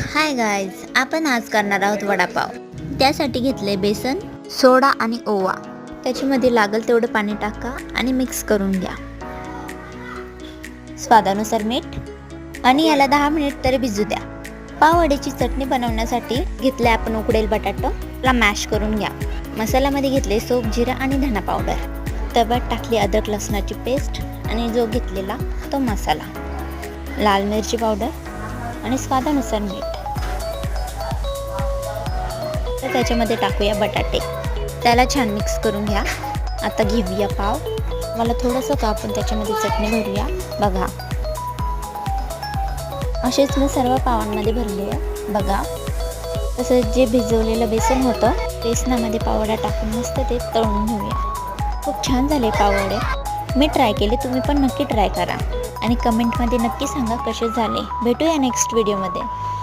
Hi guys, आपण आज करणार आहोत वडापाव. त्यासाठी घेतले बेसन, सोडा आणि ओवा. त्याच्यामध्ये लागेल तेवढं पाणी टाका आणि मिक्स करून घ्या. स्वादानुसार मीठ आणि याला 10 मिनिट तरी भिजू द्या. पाववड्याची चटणी बनवण्यासाठी घेतले आपण उकडेल बटाटा, ला मॅश करून घ्या. मसाल्यामध्ये घेतले सोप, जिरा आणि धना पावडर. तव्यात टाकली अद्रक लसणाची पेस्ट आणि जो घेतलेला तो मसाला, लाल मिरची पावडर आणि स्वादानुसार मीठ. तर त्याच्यामध्ये टाकूया बटाटे, त्याला छान मिक्स करून घ्या. आता घेऊया पाव, मला थोडंसं कापून त्याच्यामध्ये चटणी भरूया. बघा, असेच मी सर्व पावांमध्ये भरले आहे. बघा, तसं जे भिजवलेलं बेसन होतं बेसनामध्ये पाववडा टाकून मस्त ते तळून घेऊया. खूप छान झाले पाववडे. मी ट्राय केले, तुम्ही पण नक्की ट्राय करा आणि कमेंटमध्ये नक्की सांगा कसे झाले. भेटूया नेक्स्ट व्हिडिओमध्ये.